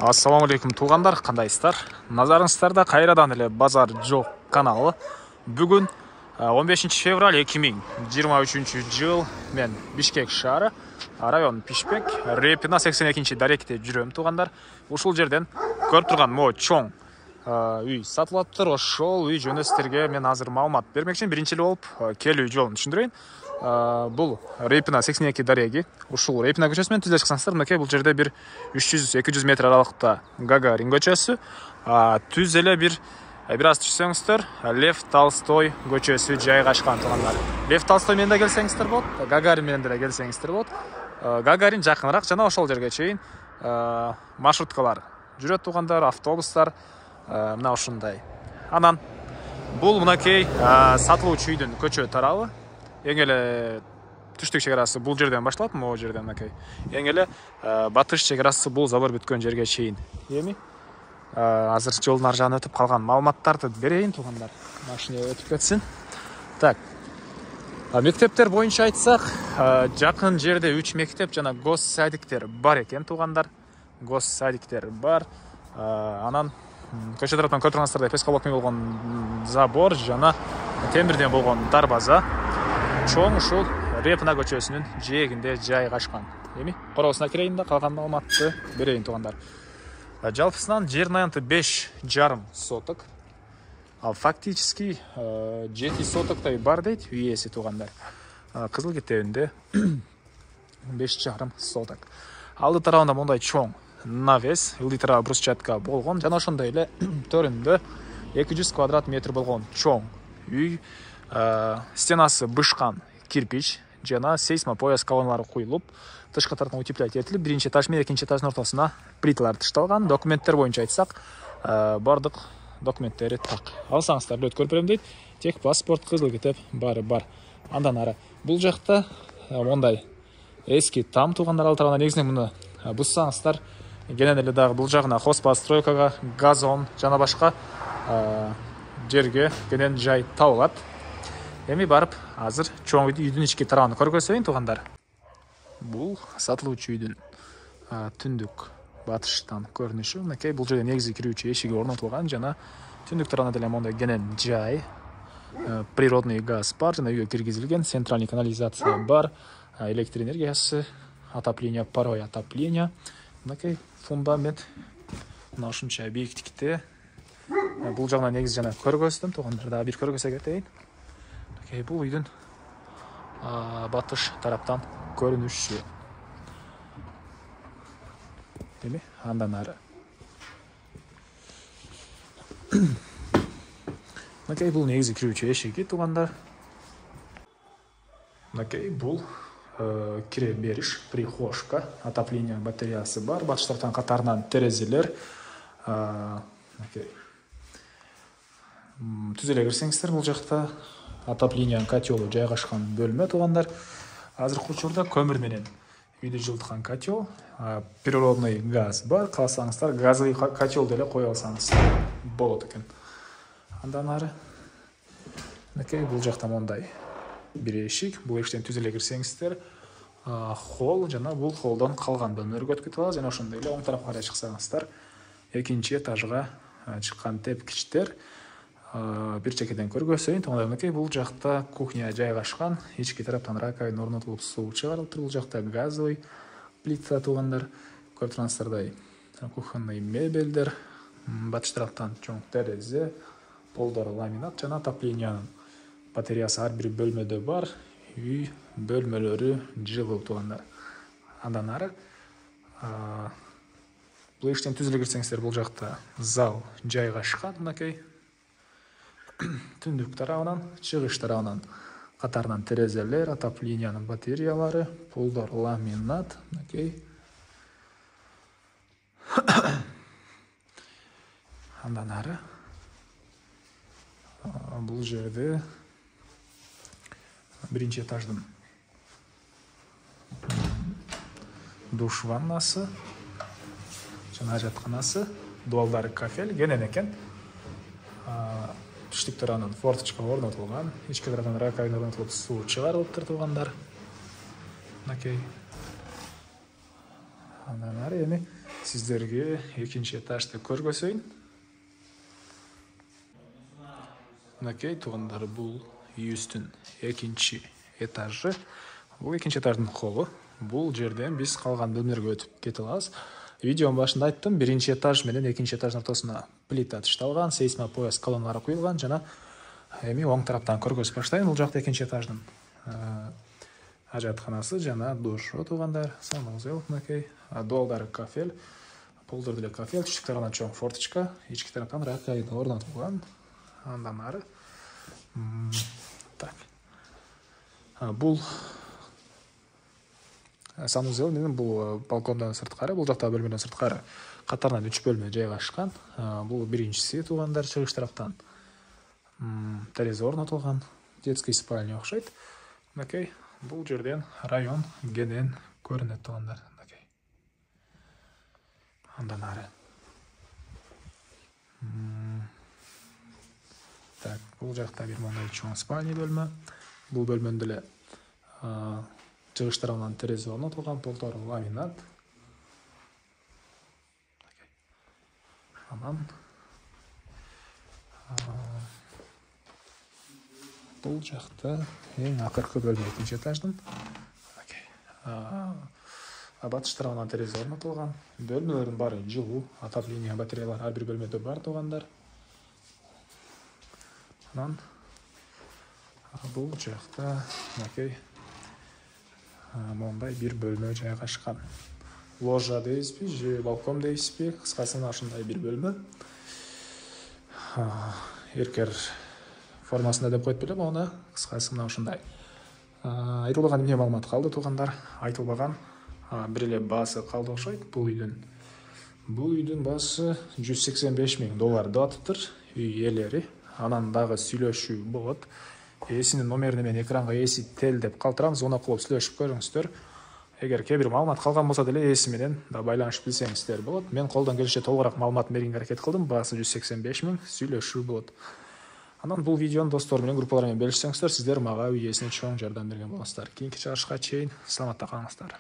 Ассаламу алейкум туғандар, қандайсыздар? Назарыңыздарда қайрадан эле базар жоқ каналы. Бүгін 15 февраль 2023 жыл мен Бишкек шаары, район Пишпек, Репина 82 даректе жүрөм туғандар. Ушул жерден көрүп турган мо чоң үй сатылаптыр. Ошол үй жөнөстерге мен азыр маалымат бермекчимин. Биринчи эле болуп келүү жолун түшүндүрөйүн. Бұл Репина 82 дареги. Ушул Репина көчөсү менен түздө чыксаңыздар, мынакей бул жерде бир 300-200 метр аралыкта Гагарин көчөсү, түз эле бир аз түшсөңүздөр Лев Толстой көчөсү жайгашкан тугандар. Лев Толстой менен да келсеңиздер болот, Гагарин менен да келсеңиздер болот. Гагарин жакыныраак, жана ошол жерге чейин маршруткалар жүрөт тугандар, автобустар, мына ушундай. Анан бул мынакей сатылуучу үйдүн көчө тарабы. Эң эле түштүк чек бул жерден башталат, могу жерден мынакей. Эң эле батыш чек бул забор бүткөн жерге чейин. Эми азыр жолдун ар жагына өтүп калган маалыматтарды берейин тугандар. Машина өтүп кетсин. Так. Мектептер боюнча айтсак, жакын жерде 3 мектеп жана гос садиктер бар экен тугандар. Гос садиктер бар. Анан көчө тараптан көрүп тургансыздардай пескалокный болгон забор жана темирден болгон дарбаза чоң ушул Репина көчөсүнүн жээгинде жайгашкан. Эми короосуна кирейин да калган маалыматты берейин тугандар. Жалпысынан жердин аянты 5,5 соток. Ал фактически 7 сотоктой бар дейт үй ээси тугандар. Кызыл китебинде 5,5 соток. Алды тарабында мондай чоң навес, ылдый тарабы брусчатка болгон, жана ошондой эле төрүндө 200 квадрат метр болгон чоң үй. Стенасы бышкан кирпич жана сейсмопояс колонналары куюлуп, тышкы тараптан утеплять этилип, биринчи этаж менен экинчи этаждын ортосуна плиталар тышталган. Документтер боюнча айтсак, бардык документтери так. Алсаңыздар өт көрүп берем дейт. Тек паспорт, кызыл китеп баары бар. Андан ары бул жакта мондай эски там тугандар ал тарабынан негизинен муну буссаңыздар, кенен эле дагы бул жагына хозпостройкага, газон жана башка жерге кенен жай табылат. Эми барып азыр чоң үйдүн ички тарабын көргөзөйүн тугандар. Бул сатылуучу үйдүн түндүк батыштан көрүнүшү. Мынакей бул жерде негизи кирүүчү эшиги орнотулган жана түндүк тарабында деле мондай кенен жай, природный газ бар жана үйгө киргизилген, центральный канализация бар, электр энергиясы, отопление, паровое отопление. Мынакей фундамент мына ушунча бийиктикте. Бул жагына негизи жана көргөздүм тугандар, дагы бир көргөзө кетейин. Бул үйдүн батыш тараптан көрүнүшү. Эми андан ары. Мынакей бул негизи кирүүчү эшиги тугандар. Мынакей бул кире бериш, прихожка, отопление батареясы бар. Батыш тараптан катарынан терезелер. Мынакей түз эле кирсеңиздер, бул жакта отопление котелу жайгашкан бөлмө тугандар. Азыркы учурда көмүр менен үйдү жылыткан котел, природный газ бар. Кааласаңыздар газовый котел деле кое алсаңыз болот экен. Андан ары мынакей бул жакта мондай бир эшик, бул эшиктен түз эле кирсеңиздер, холл жана бул холлдон калган бөлмөлөргө өтүп кетип алат. Жана ошондой эле оң тарапка карай чыксаңыздар, экинчи этажга чыккан тепкичтер. Бир чекеден көргөзөйүн. Мынакей бул жакта кухня жайгашкан, ички тараптан раковина орнотулуп суу чыгарылып, бул жакта газовый плита тугандар. Көрүп тургансыздардай кухонный мебелдер, батыш тараптан чоң терезе, полдору ламинат жана отоплениянын батареясы ар бир бөлмөдө бар. Үй бөлмөлөрү жылуу тугандар. Андан ары бул эшиктен түз эле кирсеңиздер, бул жакта зал жайгашкан. Мынакей түндүк тарабынан, чыгыш тарабынан катарынан терезелер, отоплениянын батареялары, полдор ламинат. Мынакей андан ары бул жерде биринчи этаждын душ ваннасы жана ажатканасы, дуалдары кафель кенен экен. Түштүк тарабынан форточка орнотулган, ички тарабынан раковина орнотулуп суу чыгарылыптыр тугандар. Мынакей Андан ары эми сиздерге экинчи этажды көргөзөйүн. Мынакей туугандар, бул үйүбүздүн экинчи этажы. Бул экинчи этаждын холлу. Бул жерден биз калган бөлмөлөргө өтүп кете алабыз. Видеонун башында айттым, биринчи этаж менен экинчи этаждын ортосуна плита ташталган, сейсмопояс колонналары куюлган жана эми оң тараптан көргөзүп баштайын. Бул жакта экинчи этаждын ажатканасы жана душу туугандар, санузел мынакей, дуалдары кафель, полдор деле кафель, түштүк тарабынан чоң форточка, ички тараптан раковина орнотулган. Андан ары так. Бул санузел менен бул балкондон сырткары, бул жакта бөлмөдөн сырткары катарынан 3 бөлмө жайгашкан. Бул биринчиси туугандар, чыгыш тараптан терезе орнотулган, детский спальня окшойт. Мынакей, бул жерден район кенен көрүнөт туугандар. Мынакей. Андан ары. Так, бул жакта бир мондай чоң спальня бөлмө. Бул бөлмөнүн деле чыгыш тарабынан терезе орнотулган, полтору ламинат. Анан бул жакта эң акыркы бөлмө экинчи этаждын. Батыш тарабынан терезе орнотулган. Бөлмөлөрдүн баары жылуу, отопление батареялар ар бир бөлмөдө бар туугандар. Анан бул жакта мынакей мондай бир бөлмө жайгашкан. Ложа дейсизби же балкон дейсизби, кыскасы ушундай бир бөлмө. Эркер формасында деп коюп белем, аны кыскасы мына ушундай. Айтылбаган эмне маалымат калды туугандар? Айтылбаган бир эле баасы калды окшойт бул үйдүн. Бул үйдүн баасы $185,000 деп атыптыр үй ээлери. Анан дагы сүйлөшүү болот. Эсинин номерин мен экранга эси тел деп калтырам, звонок кылып сүйлөшүп көрүңүздөр. Эгер кээ бир маалымат калган болсо деле эси менен да байланышып билсеңиздер болот. Мен колдон келишинче толугураак маалымат берүүгө аракет кылдым. Баасы 185,000, сүйлөшүү болот. Анан бул видеону достор менен, группалар менен белишсеңиздер, сиздер мага үй ээсине чоң жардам берген болосуздар. Кийинки чыгарышка чейин саламатта калыңыздар.